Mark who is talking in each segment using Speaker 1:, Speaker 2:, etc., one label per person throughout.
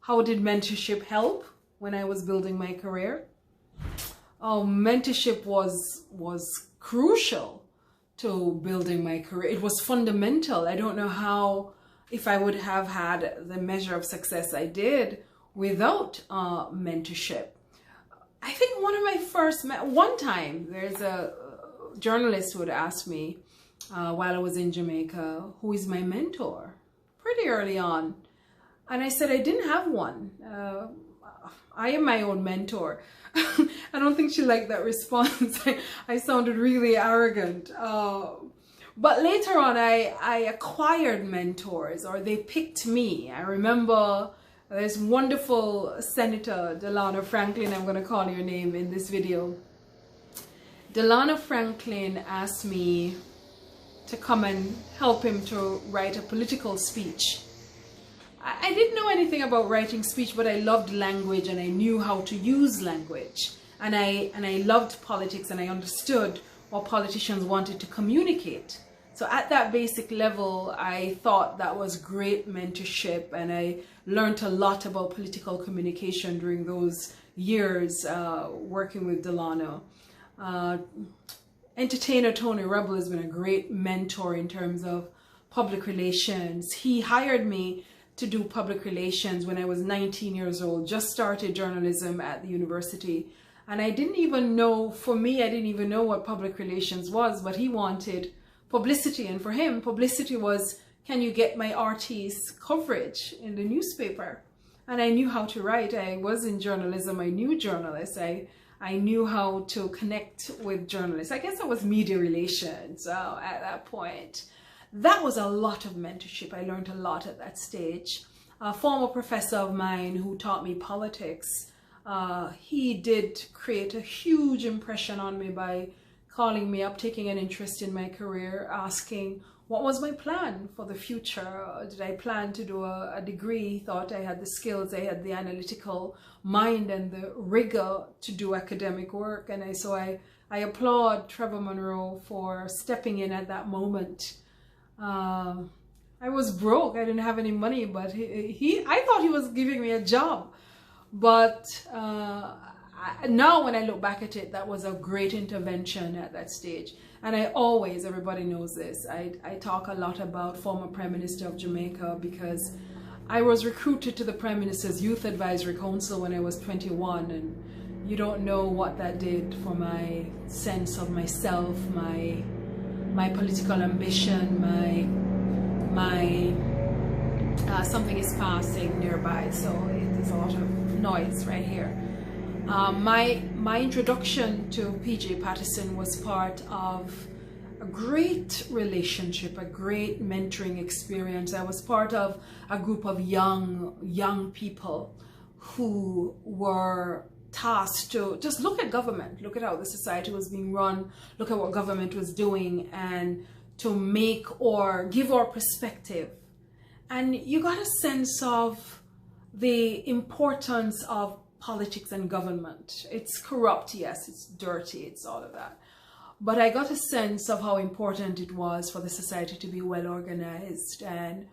Speaker 1: how did mentorship help when I was building my career? Oh, mentorship was crucial to building my career. It was fundamental. I don't know how, if I would have had the measure of success I did without mentorship. I think one time there's a journalist who would ask me while I was in Jamaica, who is my mentor, pretty early on. And I said I didn't have one. I am my own mentor. I don't think she liked that response. I sounded really arrogant. But later on, I acquired mentors, or they picked me. I remember there's wonderful Senator Delano Franklin, I'm going to call your name in this video. Delano Franklin asked me to come and help him to write a political speech. I didn't know anything about writing speech, but I loved language and I knew how to use language. And I loved politics and I understood what politicians wanted to communicate. So at that basic level, I thought that was great mentorship, and I learned a lot about political communication during those years working with Delano. Entertainer Tony Rebel has been a great mentor in terms of public relations. He hired me to do public relations when I was 19 years old, just started journalism at the university. And I didn't even know, for me, I didn't even know what public relations was, but he wanted publicity. And for him, publicity was, can you get my artist's coverage in the newspaper? And I knew how to write. I was in journalism. I knew journalists. I knew how to connect with journalists. I guess I was media relations at that point. That was a lot of mentorship. I learned a lot at that stage. A former professor of mine who taught me politics, he did create a huge impression on me by calling me up, taking an interest in my career, asking what was my plan for the future. Did I plan to do a degree? He thought I had the skills, I had the analytical mind and the rigor to do academic work. And so I applaud Trevor Monroe for stepping in at that moment. I was broke. I didn't have any money, but I thought he was giving me a job. But now when I look back at it, that was a great intervention at that stage. And I always, everybody knows this, I talk a lot about former Prime Minister of Jamaica, because I was recruited to the Prime Minister's Youth Advisory Council when I was 21, and you don't know what that did for my sense of myself, my political ambition, something is passing nearby, so there's a lot of noise right here. My introduction to PJ Patterson was part of a great relationship, a great mentoring experience. I was part of a group of young people who were tasked to just look at government, look at how the society was being run, look at what government was doing, and to make or give our perspective. And you got a sense of the importance of politics and government. It's corrupt, yes, it's dirty, it's all of that. But I got a sense of how important it was for the society to be well organized, and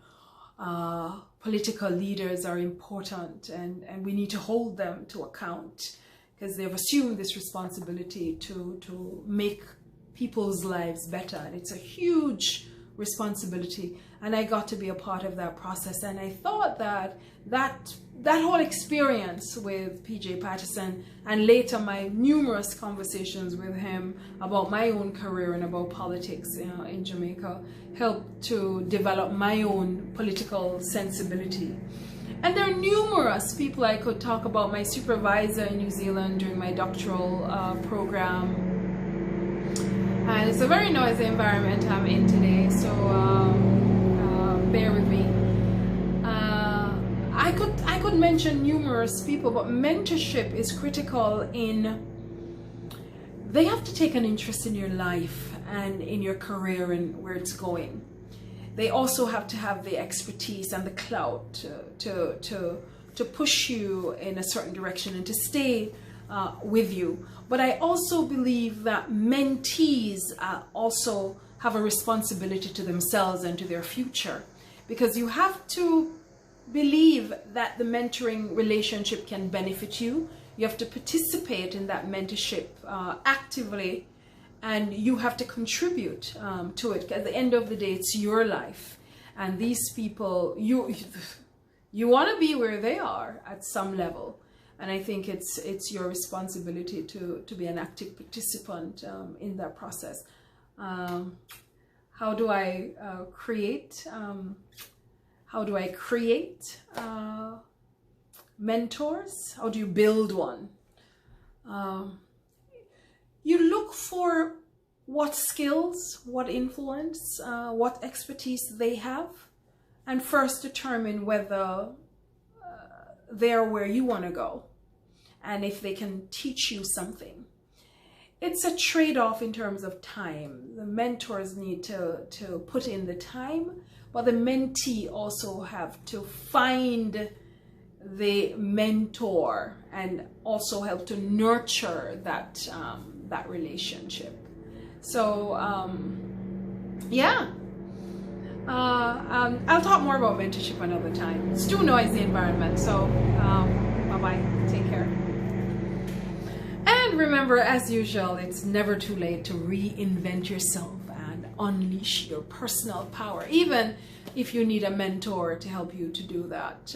Speaker 1: political leaders are important, and we need to hold them to account, because they've assumed this responsibility to make people's lives better, and it's a huge responsibility. And I got to be a part of that process, and I thought that whole experience with PJ Patterson, and later my numerous conversations with him about my own career and about politics in Jamaica, helped to develop my own political sensibility. And there are numerous people I could talk about. My supervisor in New Zealand during my doctoral program, and it's a very noisy environment I'm in today, so bear with me. I could mention numerous people, but mentorship is critical in, they have to take an interest in your life and in your career and where it's going. They also have to have the expertise and the clout to push you in a certain direction and to stay with you. But I also believe that mentees also have a responsibility to themselves and to their future, because you have to believe that the mentoring relationship can benefit you, you have to participate in that mentorship actively, and you have to contribute to it. At the end of the day, it's your life, and these people, you want to be where they are at some level, and I think it's your responsibility to be an active participant in that process. How do I create? How do I create mentors? How do you build one? You look for what skills, what influence, what expertise they have, and first determine whether they're where you want to go, and if they can teach you something. It's a trade-off in terms of time. The mentors need to put in the time, but the mentee also have to find the mentor and also help to nurture that that relationship. So yeah, I'll talk more about mentorship another time. It's too noisy environment, so bye-bye, take care. And remember, as usual, it's never too late to reinvent yourself and unleash your personal power, even if you need a mentor to help you to do that.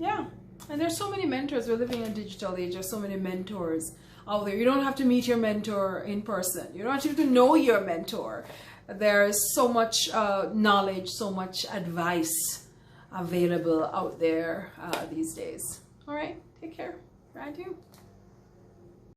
Speaker 1: Yeah, and there's so many mentors. We're living in a digital age. There's so many mentors out there. You don't have to meet your mentor in person. You don't have to know your mentor. There's so much knowledge, so much advice available out there these days. All right, take care. Right, you.